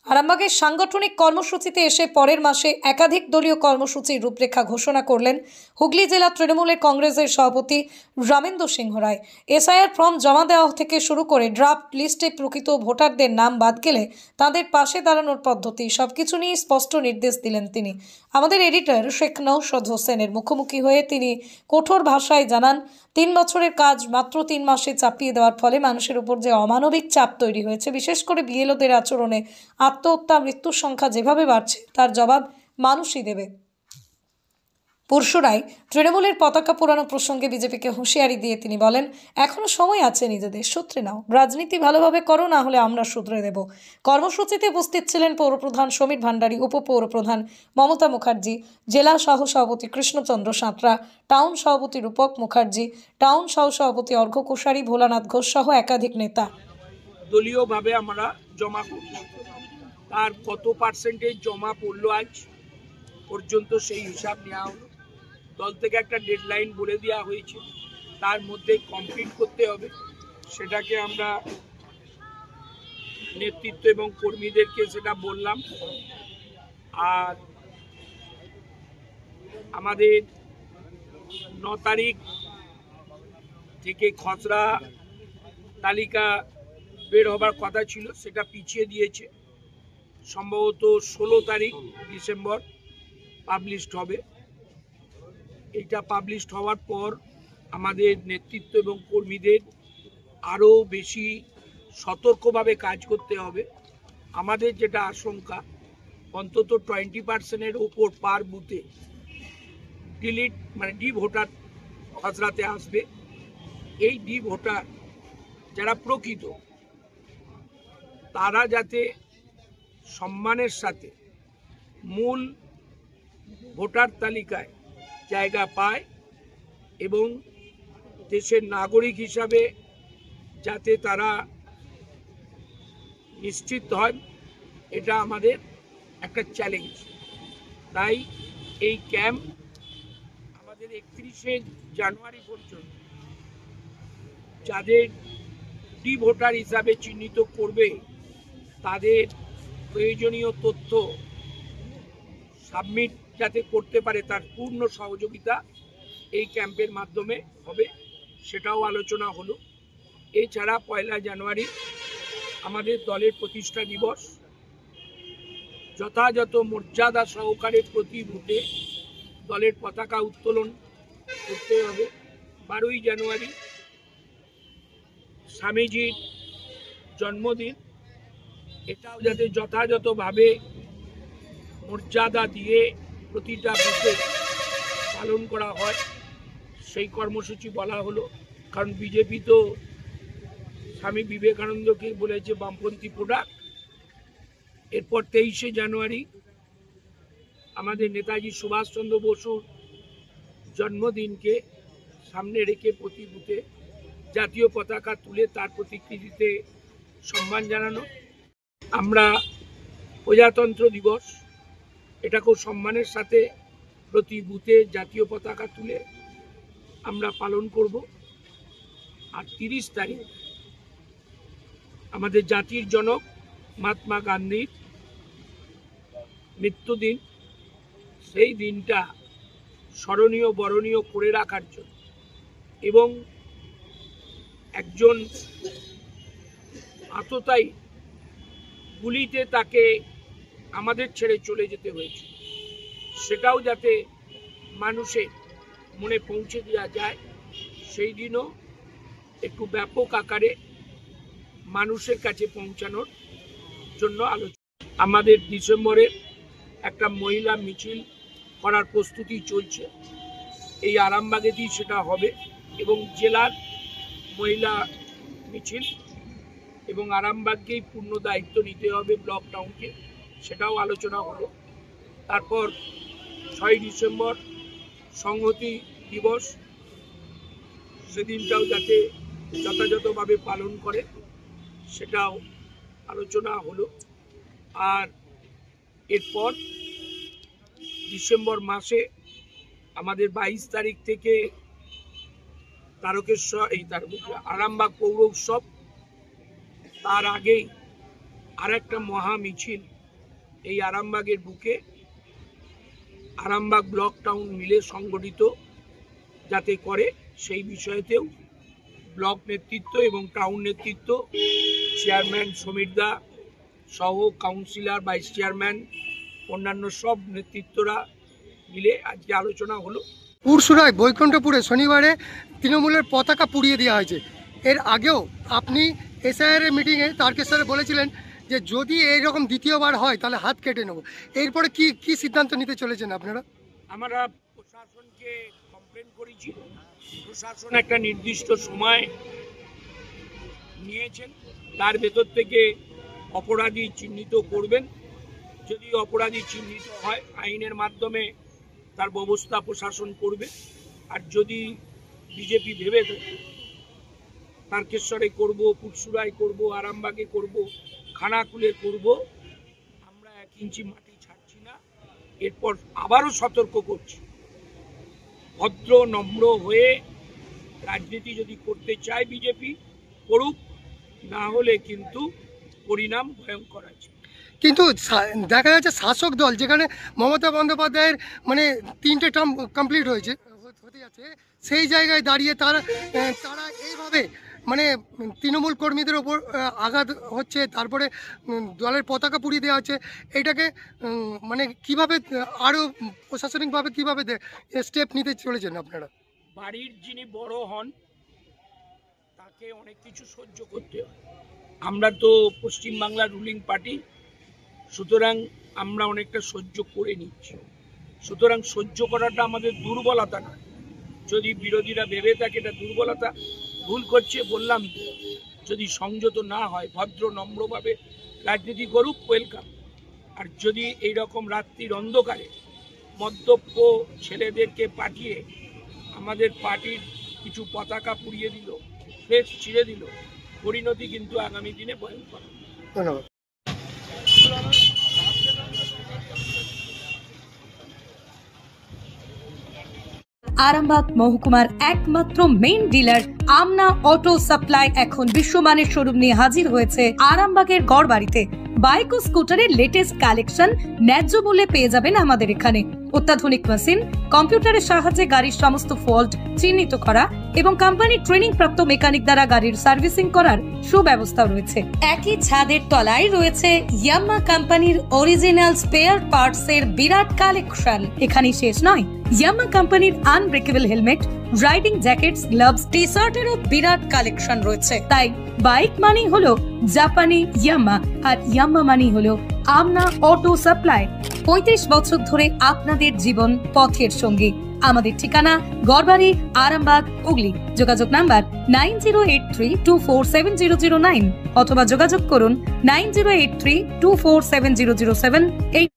আরামবাগের সাংগঠনিক কর্মসূচিতে এসে পরের মাসে একাধিক দলীয় কর্মসূচির রূপরেখা ঘোষণা করলেন হুগলি জেলা তৃণমূলের কংগ্রেসের সভাপতি রামেন্দ্র সিংহ রায়। এসআইআর ফর্ম জমা দেওয়া থেকে শুরু করে ড্রাফট লিস্টে প্রকৃত ভোটারদের নাম বাদ গেলে তাদের পাশে দাঁড়ানোর পদ্ধতি সবকিছু নিয়ে স্পষ্ট নির্দেশ দিলেন তিনি। আমাদের এডিটর শেখ নওশাদ হোসেনের মুখোমুখি হয়ে তিনি কঠোর ভাষায় জানান, 3 বছরের কাজ মাত্র 3 মাসে চাপিয়ে দেওয়ার ফলে মানুষের উপর যে অমানবিক চাপ তৈরি হয়েছে, বিশেষ করে বিএলওদের আচরণে আত্মহত্যা মৃত্যুর সংখ্যা যেভাবে বাড়ছে তার জবাব মানুষই দেবে। পরশুরাই তৃণমূলের পতাকা পোড়ানো প্রসঙ্গে বিজেপিকে হুঁশিয়ারি দিয়ে তিনি বলেন, এখনো সময় আছে, নিজেদের শুধরে নাও, রাজনীতি ভালোভাবে করো, না হলে আমরা শুধরে দেব। কর্মসূচিতে উপস্থিত ছিলেন পৌরপ্রধান সমীর ভান্ডারী, উপপৌরপ্রধান মমতা মুখার্জি, জেলা সহ সভাপতি কৃষ্ণচন্দ্র সাঁতরা, টাউন সভাপতি রূপক মুখার্জি, টাউন সহ সভাপতি অর্ঘ্য কোশারি, ভোলানাথ ঘোষ সহ একাধিক নেতা। দলীয়ভাবে আমরা জমা করব, তার কত পার্সেন্টেজ জমা পড়লো আজ পর্যন্ত সেই হিসাব নেওয়া হলো। দল থেকে একটা ডেডলাইন বলে দেওয়া হয়েছে, তার মধ্যে কমপ্লিট করতে হবে। সেটাকে আমরা নেতৃত্ব এবং কর্মীদেরকে সেটা বললাম। আর আমাদের 9 তারিখ থেকে খসড়া তালিকা বের হবার কথা ছিল, সেটা পিছিয়ে দিয়েছে। সম্ভবত 16 তারিখ ডিসেম্বর পাবলিশড হবে। এটা পাবলিশড হওয়ার পর আমাদের নেতৃত্ব এবং কর্মীদের আরও বেশি সতর্কভাবে কাজ করতে হবে। আমাদের যেটা আশঙ্কা, অন্তত 20%-এর ওপর পার বুথে ডিলিট ডি ভোটার খসড়াতে আসবে। এই ডি ভোটার যারা প্রকৃত, তারা যাতে সম্মানের সাথে মূল ভোটার তালিকায় জায়গা পায় এবং দেশের নাগরিক হিসাবে যাতে তারা নিশ্চিত হয়, এটা আমাদের একটা চ্যালেঞ্জ। তাই এই ক্যাম্প আমাদের 31শে জানুয়ারি পর্যন্ত যাদের ডি ভোটার হিসাবে চিহ্নিত করবে, তাদের প্রয়োজনীয় তথ্য সাবমিট যাতে করতে পারে, তার পূর্ণ সহযোগিতা এই ক্যাম্পের মাধ্যমে হবে, সেটাও আলোচনা হলো। এছাড়া 1 জানুয়ারি আমাদের দলের প্রতিষ্ঠা দিবস, যথাযথ মর্যাদা সহকারে প্রতি বুথে দলের পতাকা উত্তোলন করতে হবে। 12 জানুয়ারি স্বামীজির জন্মদিন, এটাও যাতে যথাযথভাবে মর্যাদা দিয়ে প্রতিটা বুথে পালন করা হয়, সেই কর্মসূচি বলা হলো। কারণ বিজেপি তো স্বামী বিবেকানন্দকে বলেছে বামপন্থী প্রোডাক্ট। এরপর 23শে জানুয়ারি আমাদের নেতাজি সুভাষচন্দ্র বসুর জন্মদিনকে সামনে রেখে প্রতি বুথে জাতীয় পতাকা তুলে তার প্রতিকৃতিতে সম্মান জানানো। আমরা প্রজাতন্ত্র দিবস, এটাকেও সম্মানের সাথে প্রতি বুথে জাতীয় পতাকা তুলে আমরা পালন করব। আর 30 তারিখ আমাদের জাতির জনক মহাত্মা গান্ধীর মৃত্যুদিন, সেই দিনটা স্মরণীয় বরণীয় করে রাখার জন্য এবং একজন আততায়ী গুলিতে তাকে আমাদের ছেড়ে চলে যেতে হয়েছে, সেটাও যাতে মানুষের মনে পৌঁছে দেওয়া যায়, সেই দিনও একটু ব্যাপক আকারে মানুষের কাছে পৌঁছানোর জন্য আলোচনা। আমাদের ডিসেম্বরে একটা মহিলা মিছিল করার প্রস্তুতি চলছে, এই আরামবাগেতেই সেটা হবে এবং জেলার মহিলা মিছিল এবং আরামবাগকেই পূর্ণ দায়িত্ব নিতে হবে ব্লক টাউনকে, সেটাও আলোচনা হলো। তারপর 6 ডিসেম্বর সংহতি দিবস, সেদিনটাও যাতে যথাযথভাবে পালন করে, সেটাও আলোচনা হলো। আর এরপর ডিসেম্বর মাসে আমাদের 22 তারিখ থেকে তারকেশ্বর আরামবাগ পৌর উৎসব, তার আগেই আর একটা মহা মিছিল এই আরামবাগের বুকে আরামবাগ ব্লক টাউন মিলে সংগঠিত যাতে করে সেই বিষয়তেও ব্লক নেতৃত্ব এবং টাউন নেতৃত্ব, চেয়ারম্যান সমীর দা সহ কাউন্সিলর, ভাইস চেয়ারম্যান, অন্যান্য সব নেতৃত্বরা মিলে আজকে আলোচনা হলো। পুরসুরায় বৈকুণ্ঠপুরে শনিবারে তৃণমূলের পতাকা পুড়িয়ে দেওয়া হয়েছে। এর আগেও আপনি এসআইআর এর মিটিংয়ে তারকেশ্বরে বলেছিলেন যে যদি এইরকম দ্বিতীয়বার হয় তাহলে হাত কেটে নেব। এরপরে কি সিদ্ধান্ত নিতে চলেছেন আপনারা? আমরা প্রশাসনকে কমপ্লেন করেছি, প্রশাসন একটা নির্দিষ্ট সময় নিয়েছেন, তার ভেতর থেকে অপরাধী চিহ্নিত করবেন। যদি অপরাধী চিহ্নিত হয় আইনের মাধ্যমে তার ব্যবস্থা প্রশাসন করবে। আর যদি বিজেপি ভেবে থাকে তারকেশ্বরে করব, পুরসুরায় করব, আরামবাগে করব, খানাকুলে করব, আমরা 1 ইঞ্চি মাটি ছাড়ছি না। এরপর আবারও সতর্ক করছি, ভদ্র নম্র হয়ে রাজনীতি যদি করতে চায় বিজেপি করুক, না হলে কিন্তু পরিণাম ভয়ঙ্কর আছে। কিন্তু দেখা যাচ্ছে শাসক দল, যেখানে মমতা বন্দ্যোপাধ্যায়ের মানে 3টে টার্ম কমপ্লিট হতে যাচ্ছে, সেই জায়গায় দাঁড়িয়ে তারা এইভাবে মানে তৃণমূল কর্মীদের ওপর আঘাত হচ্ছে, তারপরে দলের পতাকা পুড়িয়ে দেওয়া হচ্ছে। এটাকে মানে কিভাবে আরও প্রশাসনিকভাবে কিভাবে স্টেপ নিতে চলেছেন আপনারা? বাড়ির যিনি বড় হন তাকে অনেক কিছু সহ্য করতে হয়। আমরা তো পশ্চিমবাংলার রুলিং পার্টি, সুতরাং আমরা অনেকটা সহ্য করে নিচ্ছি। সুতরাং সহ্য করাটা আমাদের দুর্বলতা নয়। যদি বিরোধীরা ভেবে থাকে এটা দুর্বলতা, ভুল করছে বললাম। যদি সংযত না হয়, ভদ্র নম্রভাবে রাজনীতি করুক, ওয়েলকাম। আর যদি এইরকম রাত্রির অন্ধকারে মদ্যপ ছেলেদেরকে পাঠিয়ে আমাদের পার্টির কিছু পতাকা পুড়িয়ে দিল, ফ্লেক্স ছিঁড়ে দিল, পরিণতি কিন্তু আগামী দিনে ভয়ঙ্কর। ধন্যবাদ। আরামবাগ মহকুমার একমাত্র মেইন ডিলার আমনা অটো সাপ্লাই এখন বিশ্বমানের শোরুম নিয়ে হাজির হয়েছে আরামবাগের গড়বাড়িতে। বাইক ও স্কুটারের লেটেস্ট কালেকশন ন্যায্য মূল্যে পেয়ে যাবেন আমাদের এখানে। অত্যাধুনিক মেশিন, কম্পিউটারের সাহায্যে গাড়ির সমস্ত ফল্ট চিহ্নিত করা এবং কোম্পানির ট্রেনিং প্রাপ্ত মেকানিক দ্বারা গাড়ির সার্ভিসিং করার সুব্যবস্থাও রয়েছে। একই ছাদের তলায় রয়েছে ইয়ামাহা কোম্পানির অরিজিনাল স্পেয়ার পার্টস এর বিরাট কালেকশন। এখানেই শেষ নয়, ইয়ামাহা কোম্পানির unbreakable helmet, riding jackets, gloves, টি-শার্টেরও বিরাট কালেকশন রয়েছে। তাই বাইক মানি হলো জাপানি ইয়ামাহা, আর ইয়ামাহা মানি হলো আমনা অটো সাপ্লাই। 35 বছর ধরে আপনাদের জীবন পথের সঙ্গী। আমাদের ঠিকানা গড়বাড়ি, আরামবাগ, হুগলি। যোগাযোগ নাম্বার 9083247009 অথবা যোগাযোগ করুন 9083247007।